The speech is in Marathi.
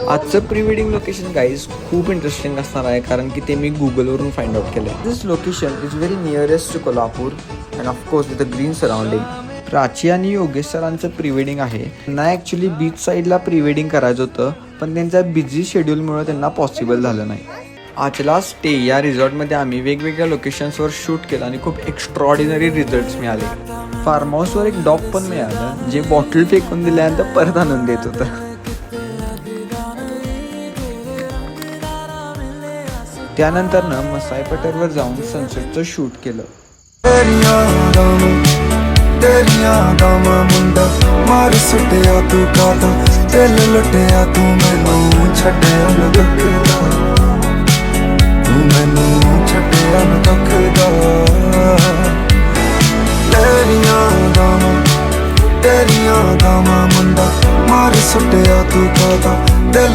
आजचं प्री वेडिंग लोकेशन गाईज खूप इंटरेस्टिंग असणार आहे, कारण की ते मी गुगलवरून फाइंड आउट केलं. This location is very nearest to Kolhapur and of course with a green surrounding. Prachi आणि योगेश सरांचं प्री वेडिंग आहे. त्यांना ॲक्च्युली बीच साईडला प्री वेडिंग करायचं होतं, पण त्यांच्या बिझी शेड्यूलमुळे त्यांना पॉसिबल झालं नाही. आजला स्टे या रिसॉर्टमध्ये आम्ही वेगवेगळ्या लोकेशन्सवर शूट केलं आणि खूप एक्स्ट्रॉर्डिनरी रिझल्ट्स मिळाले. फार्म हाऊसवर एक डॉग पण मिळालं, जे बॉटल फेकून दिल्यानंतर परत आणून देत होतं. त्यानंतरनं मसाई पठारवर जाऊन सनसेटचं शूट केलं. मार सुटिया तू कादा दिल लुटिया तू मैनू छड्डिया